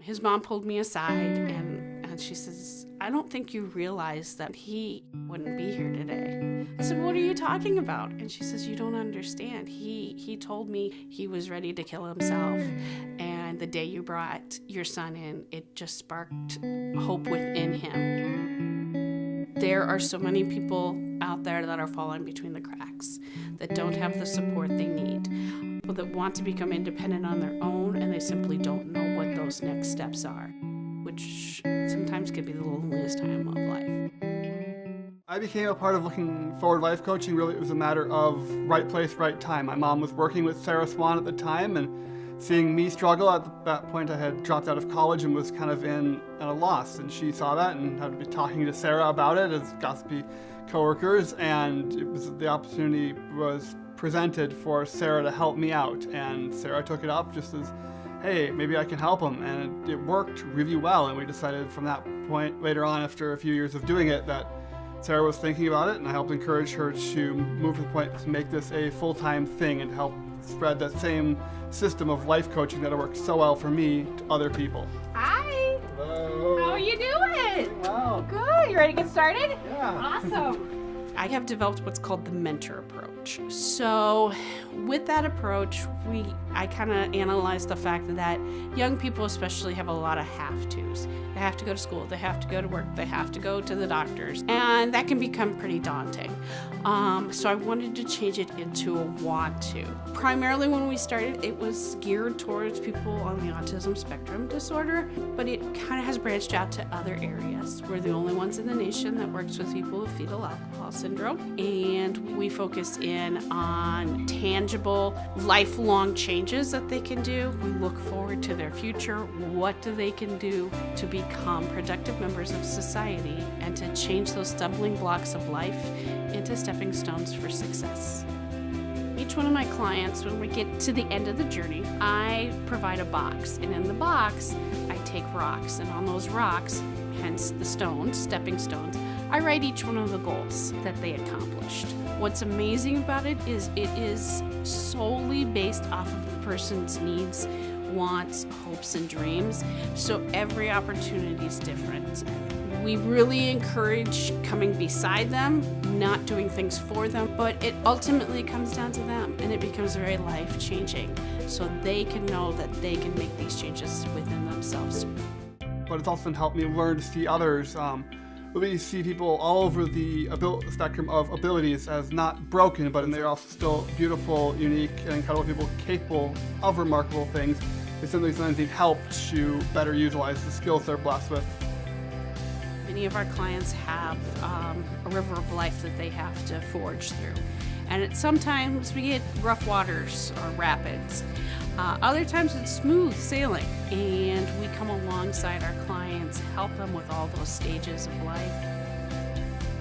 His mom pulled me aside and she says, I don't think you realize that he wouldn't be here today. I said, what are you talking about? And she says, you don't understand. He told me he was ready to kill himself. And the day you brought your son in, it just sparked hope within him. There are so many people out there that are falling between the cracks, that don't have the support they need, people that want to become independent on their own and they simply don't know what those next steps are, which sometimes can be the loneliest time of life. I became a part of Looking Forward Life Coaching. Really, it was a matter of right place, right time. My mom was working with Sarah Swan at the time, and seeing me struggle at that point, I had dropped out of college and was kind of at a loss. And she saw that and had to be talking to Sarah about it as gossipy coworkers, and the opportunity was presented for Sarah to help me out. And Sarah took it up just as, hey, maybe I can help him. And it worked really well. And we decided from that point later on, after a few years of doing it, that Sarah was thinking about it, and I helped encourage her to move to the point to make this a full-time thing and help spread that same system of life coaching that worked so well for me to other people. Hi. Hello. How are you doing? Wow. Good. You ready to get started? Yeah. Awesome. I have developed what's called the mentor approach. So with that approach, I kind of analyze the fact that young people especially have a lot of have-tos. They have to go to school, they have to go to work, they have to go to the doctors, and that can become pretty daunting. So I wanted to change it into a want to. Primarily when we started, it was geared towards people on the autism spectrum disorder, but it kind of has branched out to other areas. We're the only ones in the nation that works with people with fetal alcohol syndrome, and we focus in on tangible, lifelong changes that they can do. We look forward to their future. What do they can do to become productive members of society and to change those stumbling blocks of life into stepping stones for success? Each one of my clients, when we get to the end of the journey, I provide a box, and in the box, I take rocks, and on those rocks, hence the stones, stepping stones, I write each one of the goals that they accomplished. What's amazing about it is solely based off of the person's needs, wants, hopes, and dreams. So every opportunity is different. We really encourage coming beside them, not doing things for them, but it ultimately comes down to them, and it becomes very life-changing, so they can know that they can make these changes within themselves. But it's also helped me learn to see others, really see people all over the spectrum of abilities as not broken, but they're also still beautiful, unique, and incredible people capable of remarkable things. They simply sometimes need help to better utilize the skills they're blessed with. Many of our clients have a river of life that they have to forge through. And sometimes we get rough waters or rapids. Other times it's smooth sailing, and we come alongside our clients, help them with all those stages of life.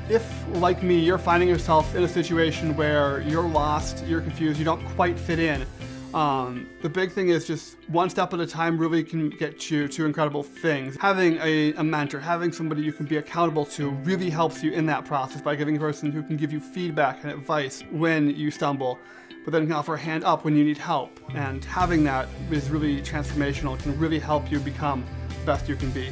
If, like me, you're finding yourself in a situation where you're lost, you're confused, you don't quite fit in, the big thing is just one step at a time really can get you to incredible things. Having a mentor, having somebody you can be accountable to really helps you in that process by giving a person who can give you feedback and advice when you stumble, but then can offer a hand up when you need help. And having that is really transformational. It can really help you become the best you can be.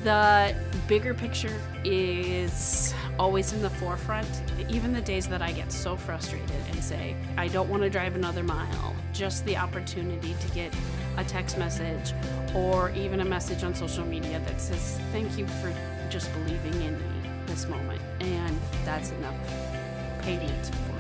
The bigger picture is always in the forefront. Even the days that I get so frustrated and say, I don't want to drive another mile, just the opportunity to get a text message or even a message on social media that says, thank you for just believing in me this moment. And that's enough payment for